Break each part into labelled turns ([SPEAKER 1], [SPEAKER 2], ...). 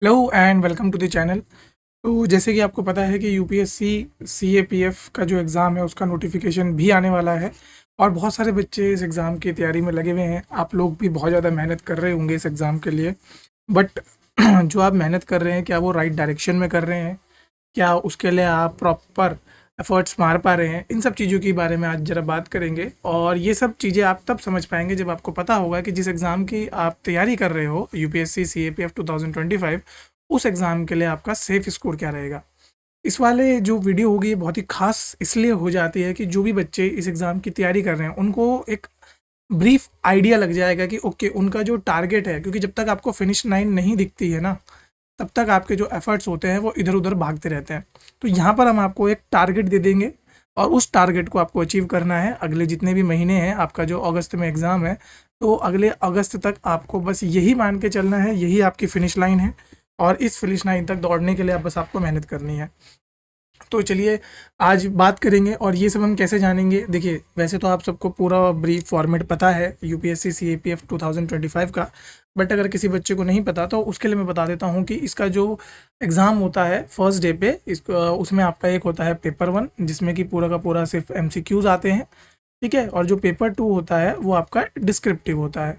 [SPEAKER 1] Hello and welcome to the channel. तो जैसे कि आपको पता है कि यूपीएससी सीएपीएफ का जो एग्ज़ाम है उसका नोटिफिकेशन भी आने वाला है और बहुत सारे बच्चे इस एग्ज़ाम की तैयारी में लगे हुए हैं। आप लोग भी बहुत ज़्यादा मेहनत कर रहे होंगे इस एग्ज़ाम के लिए, बट जो आप मेहनत कर रहे हैं क्या वो राइट डायरेक्शन में कर रहे हैं? क्या उसके लिए आप प्रॉपर एफर्ट्स मार पा रहे हैं? इन सब चीज़ों के बारे में आज ज़रा बात करेंगे और ये सब चीज़ें आप तब समझ पाएंगे जब आपको पता होगा कि जिस एग्ज़ाम की आप तैयारी कर रहे हो यूपीएससी सीएपीएफ 2025, उस एग्ज़ाम के लिए आपका सेफ स्कोर क्या रहेगा। इस वाले जो वीडियो होगी ये बहुत ही खास इसलिए हो जाती है कि जो भी बच्चे इस एग्ज़ाम की तैयारी कर रहे हैं उनको एक ब्रीफ आइडिया लग जाएगा कि ओके उनका जो टारगेट है, क्योंकि जब तक आपको फिनिश लाइन नहीं दिखती है ना, तब तक आपके जो एफर्ट्स होते हैं वो इधर-उधर भागते रहते हैं। तो यहाँ पर हम आपको एक टारगेट दे देंगे और उस टारगेट को आपको अचीव करना है अगले जितने भी महीने हैं। आपका जो अगस्त में एग्ज़ाम है, तो अगले अगस्त तक आपको बस यही मान के चलना है, यही आपकी फिनिश लाइन है और इस फिनिश लाइन तक दौड़ने के लिए आप बस आपको मेहनत करनी है। तो चलिए आज बात करेंगे और ये सब हम कैसे जानेंगे। देखिए, वैसे तो आप सबको पूरा ब्रीफ फॉर्मेट पता है यूपीएससी सीएपीएफ 2025 का, बट अगर किसी बच्चे को नहीं पता तो उसके लिए मैं बता देता हूँ कि इसका जो एग्ज़ाम होता है फर्स्ट डे पे उसमें आपका एक होता है पेपर 1 जिसमें कि पूरा का पूरा सिर्फ एमसीक्यूज आते हैं, ठीक है। और जो पेपर 2 होता है वो आपका डिस्क्रिप्टिव होता है।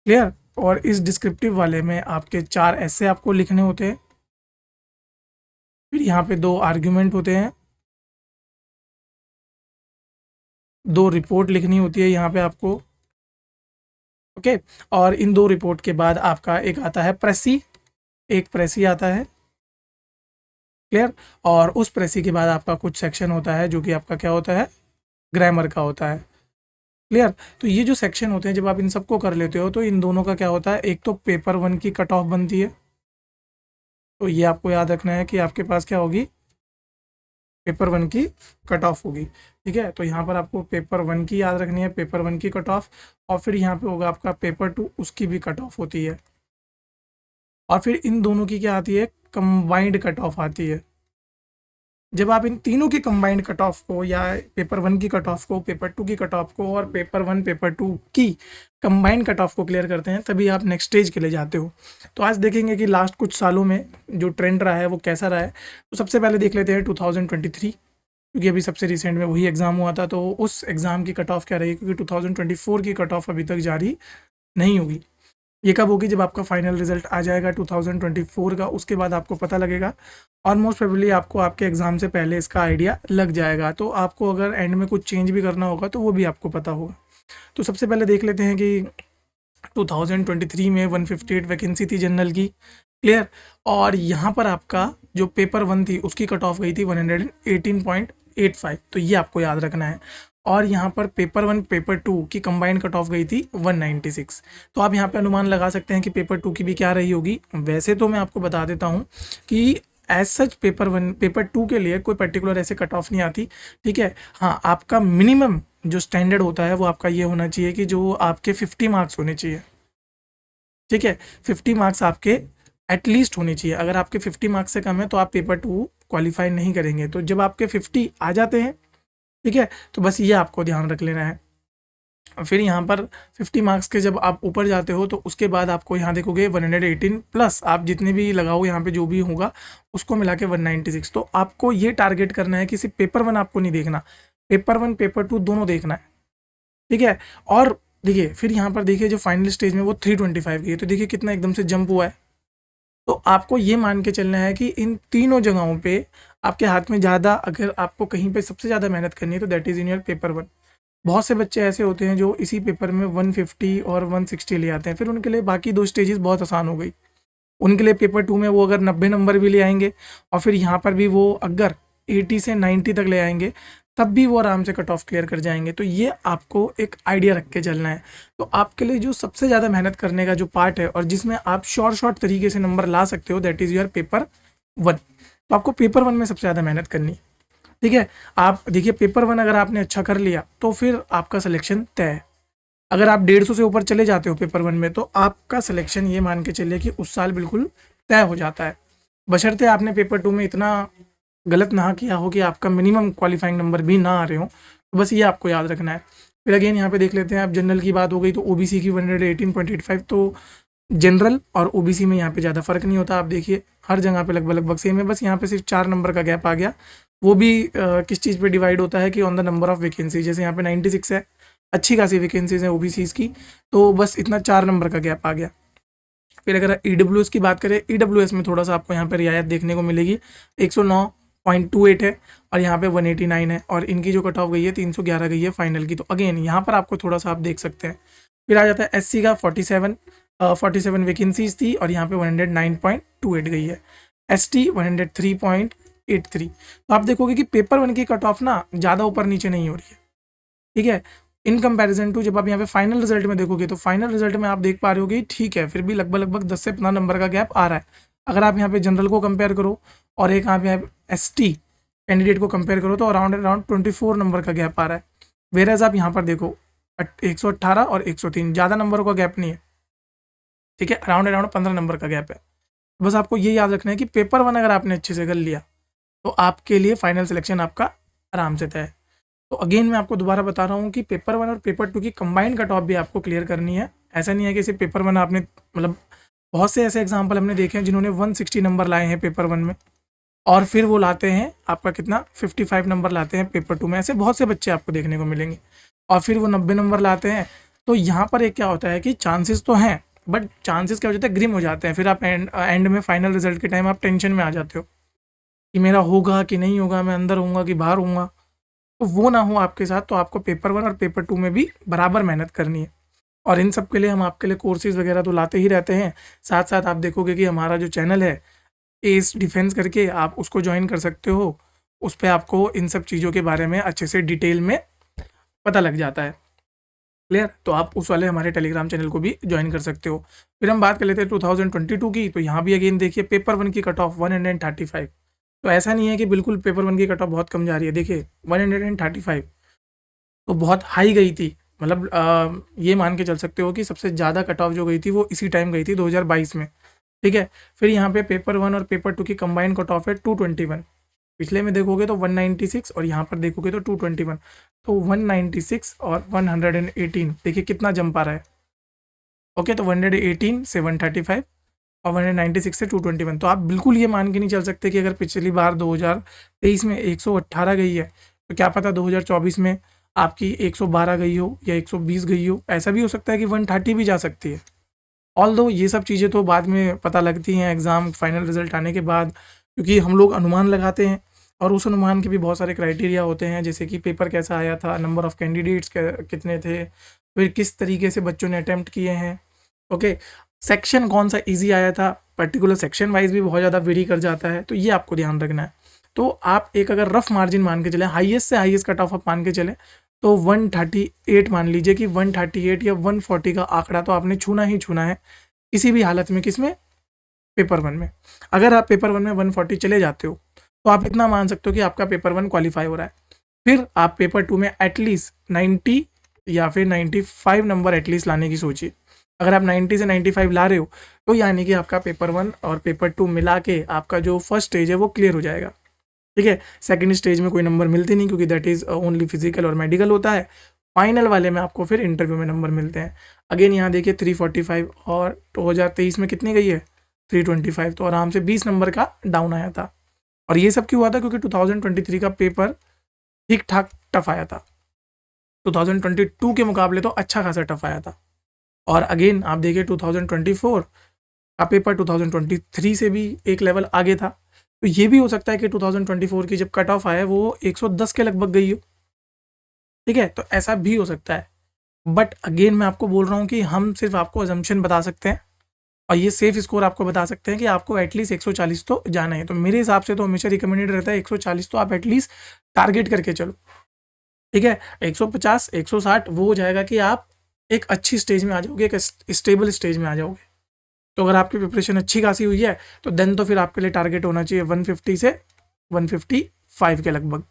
[SPEAKER 1] क्लियर? और इस डिस्क्रिप्टिव वाले में आपके 4 ऐसे आपको लिखने होते हैं, फिर यहाँ पे 2 आर्ग्यूमेंट होते हैं, 2 रिपोर्ट लिखनी होती है यहाँ पे आपको। ओके। और इन 2 रिपोर्ट के बाद आपका एक आता है प्रेसी, एक प्रेसी आता है। क्लियर? और उस प्रेसी के बाद आपका कुछ सेक्शन होता है जो कि आपका क्या होता है, ग्रामर का होता है। क्लियर? तो ये जो सेक्शन होते हैं जब आप इन सबको कर लेते हो तो इन दोनों का क्या होता है, एक तो पेपर 1 की कट ऑफ बनती है। तो ये आपको याद रखना है कि आपके पास क्या होगी, पेपर 1 की कट ऑफ होगी। ठीक है, तो यहाँ पर आपको पेपर 1 की याद रखनी है, पेपर 1 की कट ऑफ। और फिर यहाँ पे होगा आपका पेपर 2, उसकी भी कट ऑफ होती है। और फिर इन दोनों की क्या आती है, कंबाइंड कट ऑफ आती है। जब आप इन तीनों की कंबाइंड कट ऑफ को या पेपर 1 की कट ऑफ को, पेपर 2 की कट ऑफ को और पेपर 1 पेपर 2 की कंबाइंड कट ऑफ को क्लियर करते हैं, तभी आप नेक्स्ट स्टेज के लिए जाते हो। तो आज देखेंगे कि लास्ट कुछ सालों में जो ट्रेंड रहा है वो कैसा रहा है। तो सबसे पहले देख लेते हैं 2023, क्योंकि अभी सबसे रिसेंट में वही एग्ज़ाम हुआ था। तो उस एग्ज़ाम की कट ऑफ क्या रही, क्योंकि 2024 की कट ऑफ अभी तक जारी नहीं होगी। ये कब होगी, जब आपका फाइनल रिजल्ट आ जाएगा 2024 का, उसके बाद आपको पता लगेगा। और मोस्ट प्रोबेबली आपको आपके एग्ज़ाम से पहले इसका आइडिया लग जाएगा। तो आपको अगर एंड में कुछ चेंज भी करना होगा तो वो भी आपको पता होगा। तो सबसे पहले देख लेते हैं कि 2023 में 158 वैकेंसी थी जनरल की। क्लियर? और यहाँ पर आपका जो पेपर 1 थी उसकी कट ऑफ गई थी 118.85। तो ये आपको याद रखना है। और यहाँ पर पेपर 1 पेपर 2 की कंबाइंड कट ऑफ गई थी 196। तो आप यहाँ पे अनुमान लगा सकते हैं कि पेपर 2 की भी क्या रही होगी। वैसे तो मैं आपको बता देता हूँ कि एज सच पेपर 1 पेपर 2 के लिए कोई पर्टिकुलर ऐसे कट ऑफ नहीं आती। ठीक है, हाँ, आपका मिनिमम जो स्टैंडर्ड होता है वो आपका ये होना चाहिए कि जो आपके 50 मार्क्स होने चाहिए। ठीक है, 50 मार्क्स आपके एटलीस्ट होने चाहिए। अगर आपके 50 मार्क्स से कम है तो आप पेपर 2 क्वालिफाई नहीं करेंगे। तो जब आपके 50 आ जाते हैं, ठीक है, तो बस ये आपको ध्यान रख लेना है। और फिर यहाँ पर 50 मार्क्स के जब आप ऊपर जाते हो तो उसके बाद आपको यहाँ देखोगे 118 प्लस आप जितने भी लगाओ यहाँ पे जो भी होगा उसको मिला के 196। तो आपको ये टारगेट करना है कि सिर्फ पेपर 1 आपको नहीं देखना, पेपर 1 पेपर 2 दोनों देखना है। ठीक है। और देखिए फिर यहाँ पर देखिए जो फाइनल स्टेज में वो 325 की है, तो देखिए कितना एकदम से जंप हुआ है। तो आपको ये मान के चलना है कि इन तीनों जगहों पे आपके हाथ में ज़्यादा, अगर आपको कहीं पे सबसे ज़्यादा मेहनत करनी है तो that is in your paper 1। बहुत से बच्चे ऐसे होते हैं जो इसी पेपर में 150 और 160 ले आते हैं, फिर उनके लिए बाकी 2 स्टेजेस बहुत आसान हो गई। उनके लिए पेपर 2 में वो अगर 90 नंबर भी ले आएंगे और फिर यहाँ पर भी वो अगर 80 से 90 तक ले आएंगे, तब भी वो आराम से कट ऑफ क्लियर कर जाएंगे। तो ये आपको एक आइडिया रख के चलना है। तो आपके लिए जो सबसे ज़्यादा मेहनत करने का जो पार्ट है और जिसमें आप शॉर्ट तरीके से नंबर ला सकते हो, दैट इज़ योर पेपर 1। तो आपको पेपर 1 में सबसे ज़्यादा मेहनत करनी है। ठीक है, आप देखिए पेपर 1 अगर आपने अच्छा कर लिया तो फिर आपका सिलेक्शन तय है। अगर आप 150 से ऊपर चले जाते हो पेपर 1 में तो आपका सिलेक्शन ये मान के चलिए कि उस साल बिल्कुल तय हो जाता है, बशर्ते आपने पेपर 2 में इतना गलत ना किया हो कि आपका मिनिमम क्वालिफाइंग नंबर भी ना आ रहे हो। तो बस ये आपको याद रखना है। फिर अगेन यहाँ पे देख लेते हैं, अब जनरल की बात हो गई तो ओबीसी की 118.85। तो जनरल और ओबीसी में यहाँ पे ज़्यादा फर्क नहीं होता, आप देखिए हर जगह पे लगभग सेम है, बस यहाँ पे सिर्फ 4 नंबर का गैप आ गया। वो भी किस चीज़ पे डिवाइड होता है कि on the number of vacancy, जैसे यहाँ पे 96 है, अच्छी खासी वैकेंसीज है ओबीसीज की, तो बस इतना 4 नंबर का गैप आ गया। फिर अगर ईडब्ल्यूएस की बात करें, ईडब्ल्यूएस में थोड़ा सा आपको यहाँ पे रियायत देखने को मिलेगी, 109.28 है और यहाँ पे 189 है, और इनकी जो कट ऑफ गई है 311 गई है फाइनल की। तो अगेन यहाँ पर आपको थोड़ा सा आप देख सकते हैं। फिर आ जाता है एससी का 47 वैकेंसीज थी और यहाँ पे 109.28 गई है। एसटी 103.83। तो आप देखोगे कि पेपर 1 की कट ऑफ ना ज़्यादा ऊपर नीचे नहीं हो रही है, ठीक है, इन कंपैरिजन टू जब आप यहाँ पे फाइनल रिजल्ट में देखोगे तो फाइनल रिजल्ट में आप देख पा रहे हो कि ठीक है, फिर भी लगभग 10 से 15 नंबर का गैप आ रहा है। अगर आप यहाँ पे जनरल को कंपेयर करो और एक यहाँ पे एसटी कैंडिडेट को कंपेयर करो तो अराउंड 24 नंबर का गैप आ रहा है। वेरएज आप यहाँ पर देखो 118 और 103, ज़्यादा नंबरों का गैप नहीं है, ठीक है, अराउंड 15 नंबर का गैप है। बस आपको ये याद रखना है कि पेपर 1 अगर आपने अच्छे से कर लिया तो आपके लिए फाइनल सिलेक्शन आपका आराम से तय है। तो अगेन मैं आपको दोबारा बता रहा हूँ कि पेपर 1 और पेपर 2 की कंबाइंड कट ऑफ भी आपको क्लियर करनी है। ऐसा नहीं है कि सिर्फ पेपर 1 आपने, मतलब बहुत से ऐसे एग्जाम्पल हमने देखे हैं जिन्होंने 160 नंबर लाए हैं पेपर 1 में और फिर वो लाते हैं आपका कितना 55 नंबर लाते हैं पेपर 2 में। ऐसे बहुत से बच्चे आपको देखने को मिलेंगे और फिर वो 90 नंबर लाते हैं। तो यहाँ पर एक क्या होता है कि चांसेस तो हैं, बट चांसेस क्या हो जाते हैं, ग्रिम हो जाते हैं। फिर आप एंड में फाइनल रिजल्ट के टाइम आप टेंशन में आ जाते हो कि मेरा होगा कि नहीं होगा, मैं अंदर होऊंगा कि बाहर होऊंगा। तो वो ना हो आपके साथ, तो आपको पेपर 1 और पेपर 2 में भी बराबर मेहनत करनी है। और इन सब के लिए हम आपके लिए कोर्सेज वगैरह तो लाते ही रहते हैं। साथ साथ आप देखोगे कि हमारा जो चैनल है एस डिफेंस करके, आप उसको ज्वाइन कर सकते हो। उस पर आपको इन सब चीज़ों के बारे में अच्छे से डिटेल में पता लग जाता है। क्लियर? तो आप उस वाले हमारे टेलीग्राम चैनल को भी ज्वाइन कर सकते हो। फिर हम बात कर लेते हैं 2022 की। तो यहाँ भी अगेन देखिए पेपर 1 की कट ऑफ 135। तो ऐसा नहीं है कि बिल्कुल पेपर 1 की कट ऑफ बहुत कम जा रही है, देखिए 135 तो बहुत हाई गई थी। मतलब ये मान के चल सकते हो कि सबसे ज़्यादा कट ऑफ जो गई थी वो इसी टाइम गई थी 2022 में, ठीक है। फिर यहाँ पे पेपर 1 और पेपर 2 की कंबाइंड कट ऑफ है 221। पिछले में देखोगे तो 196 और यहाँ पर देखोगे तो 221। तो 196 और 118 देखिए कितना जंप आ रहा है। ओके, तो 118 से 135 और 196 से 221। तो आप बिल्कुल ये मान के नहीं चल सकते कि अगर पिछली बार 2023 में 118 गई है तो क्या पता 2024 में आपकी 112 गई हो या 120 गई हो। ऐसा भी हो सकता है कि 130 भी जा सकती है। ऑल दो ये सब चीज़ें तो बाद में पता लगती हैं एग्ज़ाम फाइनल रिजल्ट आने के बाद, क्योंकि हम लोग अनुमान लगाते हैं और उस अनुमान के भी बहुत सारे क्राइटेरिया होते हैं, जैसे कि पेपर कैसा आया था, नंबर ऑफ़ कैंडिडेट्स कितने थे, फिर किस तरीके से बच्चों ने अटैम्प्ट किए हैं। ओके, सेक्शन कौन सा ईजी आया था, पर्टिकुलर सेक्शन वाइज भी बहुत ज़्यादा वेरी कर जाता है, तो ये आपको ध्यान रखना है। तो आप एक अगर रफ मार्जिन मान के चलें, हाईएस्ट से हाईएस्ट कट ऑफ आप मान के चलें तो 138 मान लीजिए कि 138 या 140 का आंकड़ा तो आपने छूना ही छूना है किसी भी हालत में। किसमें? पेपर 1 में। अगर आप पेपर 1 में 140 चले जाते हो तो आप इतना मान सकते हो कि आपका पेपर 1 क्वालिफाई हो रहा है। फिर आप पेपर 2 में एटलीस्ट 90 या फिर 95 नंबर एटलीस्ट लाने की सोचिए। अगर आप 90 से 95 ला रहे हो तो यानी कि आपका पेपर 1 और पेपर 2 मिला के आपका जो फर्स्ट स्टेज है वो क्लियर हो जाएगा, ठीक है। सेकंड स्टेज में कोई नंबर मिलते नहीं, क्योंकि दैट इज़ ओनली फिजिकल और मेडिकल होता है। फाइनल वाले में आपको फिर इंटरव्यू में नंबर मिलते हैं। अगेन यहाँ देखिए 345 और 2023 में कितनी गई है 325, तो आराम से 20 नंबर का डाउन आया था। और ये सब क्यों हुआ था? क्योंकि 2023 का पेपर ठीक ठाक टफ आया था, 2022 के मुकाबले तो अच्छा खासा टफ आया था। और अगेन आप देखिए 2024 का पेपर 2023 से भी एक लेवल आगे था। तो ये भी हो सकता है कि 2024 की जब कट ऑफ आए वो 110 के लगभग गई हो, ठीक है। तो ऐसा भी हो सकता है, बट अगेन मैं आपको बोल रहा हूँ कि हम सिर्फ आपको अजम्पशन बता सकते हैं और ये सेफ स्कोर आपको बता सकते हैं कि आपको एटलीस्ट 140 तो जाना है। तो मेरे हिसाब से तो हमेशा रिकमेंडेड रहता है 140 तो आप एटलीस्ट टारगेट करके चलो, ठीक है। 150 160 वो हो जाएगा कि आप एक अच्छी स्टेज में आ जाओगे, एक स्टेबल स्टेज में आ जाओगे। तो अगर आपकी प्रिपरेशन अच्छी खासी हुई है तो देन तो फिर आपके लिए टारगेट होना चाहिए 150 से 155 के लगभग।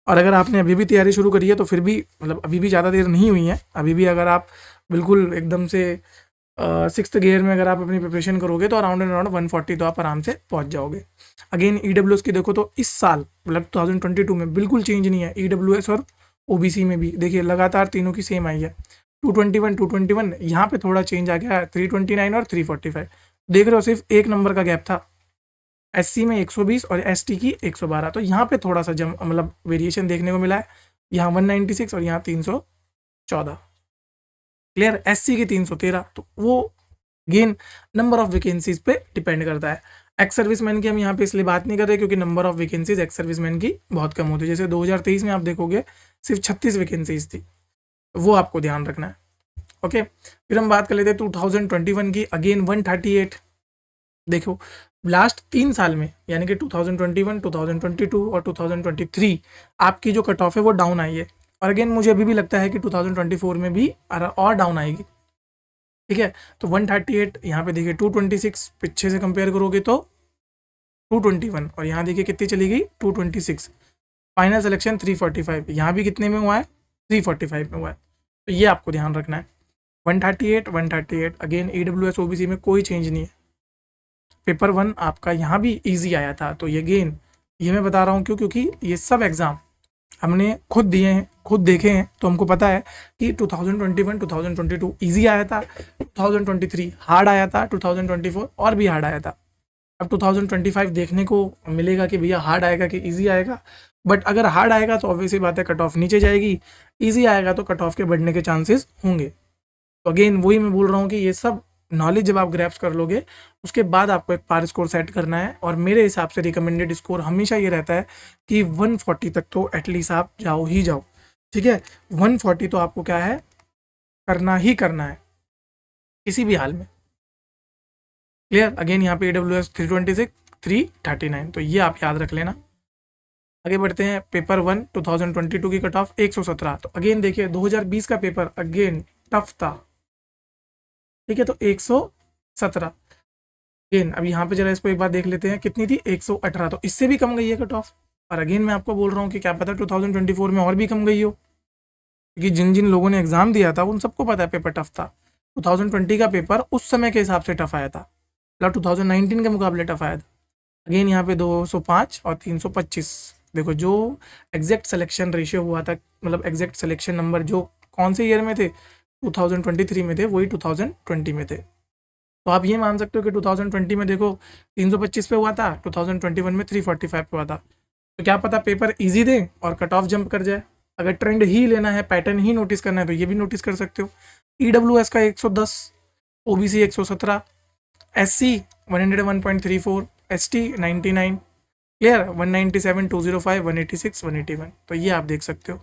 [SPEAKER 1] और अगर आपने अभी भी तैयारी शुरू करी है तो फिर भी मतलब अभी भी ज़्यादा देर नहीं हुई है। अभी भी अगर आप बिल्कुल एकदम से 6th गियर में अगर आप अपनी प्रिपरेशन करोगे तो अराउंड 140 तो आप आराम से पहुंच जाओगे। अगेन ईडब्ल्यूएस की देखो तो इस साल मतलब 2022 में बिल्कुल चेंज नहीं है। ईडब्ल्यूएस और ओबीसी में भी देखिए लगातार तीनों की सेम आई है। 221 221, यहाँ पे थोड़ा चेंज आ गया, 329 और 345। देख रहे हो सिर्फ एक नंबर का गैप था, एससी में 120 और एसटी की 112। तो यहाँ पे थोड़ा सा मतलब वेरिएशन देखने को मिला है, यहाँ 196 और यहाँ 314। क्लियर, एससी की 313। तो वो गेन नंबर ऑफ वैकेंसीज पे डिपेंड करता है। एक्स सर्विसमैन की हम यहाँ पे इसलिए बात नहीं कर रहे क्योंकि number of vacancies ex serviceman की बहुत कम होती है। जैसे 2023 में आप देखोगे सिर्फ 36 वैकेंसीज थी, वो आपको ध्यान रखना है। ओके, फिर हम बात कर लेते हैं 2021 की। अगेन 138। देखो लास्ट 3 साल में यानी कि 2021, 2022 और 2023 आपकी जो कट ऑफ है वो डाउन आई है, और अगेन मुझे अभी भी लगता है कि 2024 में भी और डाउन आएगी। ठीक है, तो 138 यहाँ पे देखिए 226 पीछे से कंपेयर करोगे तो 221, और यहाँ देखिए कितनी चली गई 226। फाइनल सिलेक्शन 345, यहाँ भी कितने में हुआ है 345 में हुआ है। तो ये आपको ध्यान रखना है। 138 अगेन EWS OBC में कोई चेंज नहीं है। पेपर 1 आपका यहाँ भी इजी आया था, तो ये गेन ये मैं बता रहा हूँ क्यों, क्योंकि ये सब एग्जाम हमने खुद दिए हैं, खुद देखे हैं, तो हमको पता है कि 2021 2022 इजी आया था, 2023 हार्ड आया था, 2024 और भी हार्ड आया था। अब 2025 देखने को मिलेगा कि भैया हार्ड आएगा कि इजी आएगा। बट अगर हार्ड आएगा तो ऑब्वियसली बात है कट ऑफ नीचे जाएगी, इजी आएगा तो कट ऑफ के बढ़ने के चांसेस होंगे। तो अगेन वही मैं बोल रहा हूँ कि ये सब नॉलेज जब आप ग्रैप्स कर लोगे उसके बाद आपको एक पार स्कोर सेट करना है, और मेरे हिसाब से रिकमेंडेड स्कोर हमेशा ये रहता है कि 140 तक तो एटलीस्ट आप जाओ ही जाओ। ठीक है, 140 तो आपको क्या है करना ही करना है किसी भी हाल में। क्लियर, अगेन यहाँ पे AWS 326 339, तो ये आप याद रख लेना। आगे बढ़ते हैं, पेपर 1 2022 की कट ऑफ 117। तो अगेन देखिए 2020 का पेपर अगेन टफ था। ठीक है, तो 117 अगेन। अब यहाँ पे जरा इसको एक बार देख लेते हैं कितनी थी 118, तो इससे भी कम गई है कट ऑफ। और अगेन मैं आपको बोल रहा हूँ कि क्या पता 2024 में और भी कम गई हो, क्योंकि जिन जिन लोगों ने एग्जाम दिया था उन सबको पता है पेपर टफ था। 2020 का पेपर उस समय के हिसाब से टफ आया था, मतलब 2019 के मुकाबले टफ आया था। अगेन यहाँ पे 205 और 325। देखो जो एग्जैक्ट सिलेक्शन रेशियो हुआ था, मतलब एग्जैक्ट सिलेक्शन नंबर जो कौन से ईयर में थे 2023 में थे, वही 2020 में थे। तो आप ये मान सकते हो कि 2020 में देखो 325 पे हुआ था, 2021 में 345 पे हुआ था। तो क्या पता पेपर इजी दे और कट ऑफ जंप कर जाए। अगर ट्रेंड ही लेना है, पैटर्न ही नोटिस करना है, तो ये भी नोटिस कर सकते हो। EWS का 110, OBC 117, SC 101.34, ST 99, क्लियर 197, 205, 186, 181। तो ये आप देख सकते हो।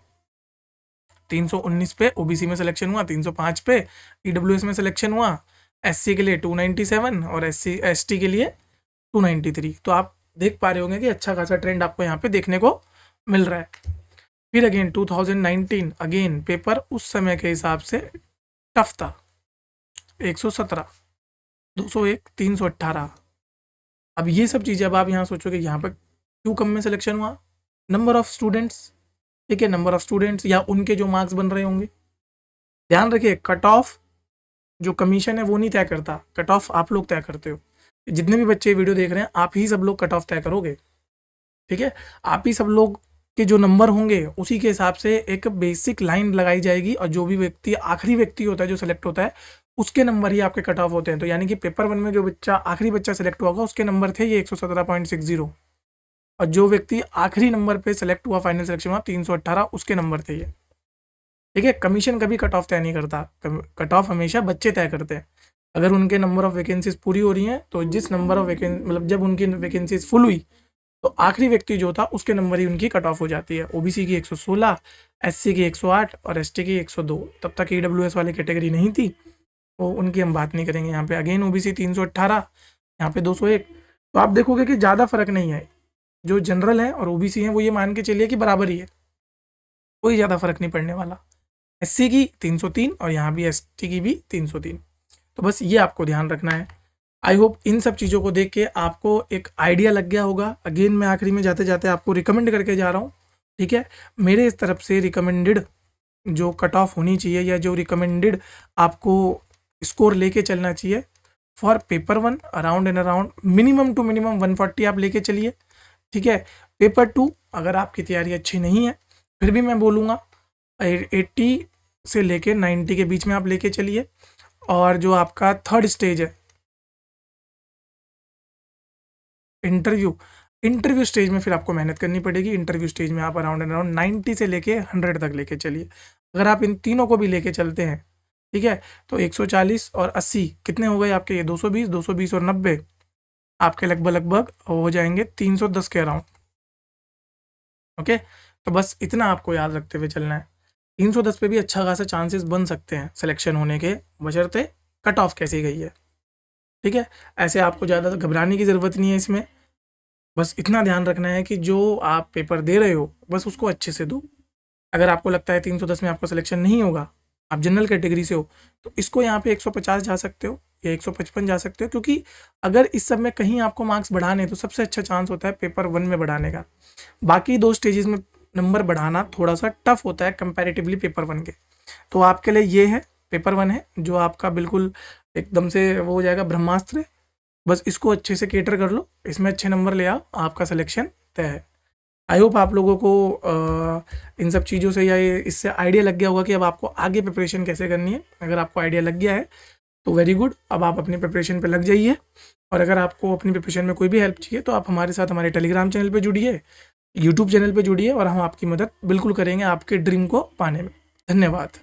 [SPEAKER 1] 319 पे OBC में सिलेक्शन हुआ, 305 पे EWS में सिलेक्शन हुआ, SC के लिए 297 और ST के लिए 293। तो आप देख पा रहे होंगे कि अच्छा खासा ट्रेंड आपको यहाँ पे देखने को मिल रहा है। फिर अगेन 2019 अगेन पेपर उस समय के हिसाब से टफ था, 117, 201, 318। अब ये सब चीज़ें अब आप यहाँ सोचोगे यहाँ पर क्यों कम में सिलेक्शन हुआ, नंबर ऑफ स्टूडेंट्स। ठीक है, नंबर ऑफ स्टूडेंट्स या उनके जो मार्क्स बन रहे होंगे। ध्यान रखिए कट ऑफ जो कमीशन है वो नहीं तय करता, कट ऑफ आप लोग तय करते हो। जितने भी बच्चे वीडियो देख रहे हैं आप ही सब लोग कट ऑफ तय करोगे। ठीक है, आप ही सब लोग के जो नंबर होंगे उसी के हिसाब से एक बेसिक लाइन लगाई जाएगी, और जो भी व्यक्ति आखिरी व्यक्ति होता है जो सिलेक्ट होता है उसके नंबर ही आपके कट ऑफ होते हैं। तो यानी कि पेपर 1 में जो बच्चा आखिरी बच्चा सिलेक्ट हुआ उसके नंबर थे ये 117.60, और जो व्यक्ति आखिरी नंबर पे सिलेक्ट हुआ फाइनल सिलेक्शन हुआ 318 उसके नंबर थे ये। ठीक है, कमीशन कभी कट ऑफ तय नहीं करता, कट ऑफ हमेशा बच्चे तय करते हैं। अगर उनके नंबर ऑफ वैकेंसीज पूरी हो रही हैं तो जिस नंबर ऑफ मतलब जब उनकी वैकेंसीज फुल हुई तो आखिरी व्यक्ति जो था उसके नंबर ही उनकी कट ऑफ हो जाती है। OBC की 116, SC की 108 और ST की 102। तब तक EWS वाली कैटेगरी नहीं थी, तो उनकी हम बात नहीं करेंगे यहाँ पे। अगेन OBC 318, यहाँ पे 201। तो आप देखोगे कि ज़्यादा फर्क नहीं है, जो जनरल है और OBC है वो ये मान के चलिए कि बराबर ही है, कोई ज़्यादा फर्क नहीं पड़ने वाला। SC की 303 और यहाँ भी ST की भी 303। तो बस ये आपको ध्यान रखना है। आई होप इन सब चीज़ों को देख के आपको एक आइडिया लग गया होगा। अगेन मैं आखिरी में जाते जाते आपको रिकमेंड करके जा रहा हूँ। ठीक है, मेरे इस तरफ से रिकमेंडेड जो कट ऑफ होनी चाहिए या जो रिकमेंडेड आपको स्कोर लेके चलना चाहिए for paper 1 around and around minimum to minimum 140 आप लेके चलिए। ठीक है, पेपर 2 अगर आपकी तैयारी अच्छी नहीं है फिर भी मैं बोलूँगा 80 से लेके 90 के बीच में आप लेके चलिए। और जो आपका थर्ड स्टेज है इंटरव्यू, इंटरव्यू स्टेज में फिर आपको मेहनत करनी पड़ेगी। इंटरव्यू स्टेज में आप अराउंड एंड अराउंड 90 से लेके 100 तक लेके चलिए। अगर आप इन तीनों को भी लेके चलते हैं, ठीक है, तो 140 और 80 कितने हो गए आपके, ये 220, 220 और 90 आपके लगभग लगभग हो जाएंगे 310 के अराउंड। ओके, तो बस इतना आपको याद रखते हुए चलना है। 310 पे भी अच्छा खासा चांसेस बन सकते हैं सिलेक्शन होने के, बशर्ते कट ऑफ कैसी गई है। ठीक है, ऐसे आपको ज़्यादा घबराने की ज़रूरत नहीं है इसमें। बस इतना ध्यान रखना है कि जो आप पेपर दे रहे हो बस उसको अच्छे से दो। अगर आपको लगता है 310 में आपका सिलेक्शन नहीं होगा, आप जनरल कैटेगरी से हो, तो इसको यहाँ पे 150 जा सकते हो या 155 जा सकते हो, क्योंकि अगर इस सब में कहीं आपको मार्क्स बढ़ाने तो सबसे अच्छा चांस होता है पेपर 1 में बढ़ाने का। बाकी 2 स्टेजेस में नंबर बढ़ाना थोड़ा सा टफ होता है कंपैरेटिवली पेपर 1 के। तो आपके लिए ये है, पेपर 1 है जो आपका बिल्कुल एकदम से वो हो जाएगा ब्रह्मास्त्र। बस इसको अच्छे से केटर कर लो, इसमें अच्छे नंबर ले आओ, आपका सिलेक्शन तय है। आई होप आप लोगों को इन सब चीज़ों से या इससे आइडिया लग गया होगा कि अब आपको आगे प्रिपरेशन कैसे करनी है। अगर आपको आइडिया लग गया है तो वेरी गुड, अब आप अपनी प्रिपरेशन पे लग जाइए। और अगर आपको अपनी प्रिपरेशन में कोई भी हेल्प चाहिए तो आप हमारे साथ हमारे टेलीग्राम चैनल पे जुड़िए, यूट्यूब चैनल पे जुड़िए, और हम आपकी मदद बिल्कुल करेंगे आपके ड्रीम को पाने में। धन्यवाद।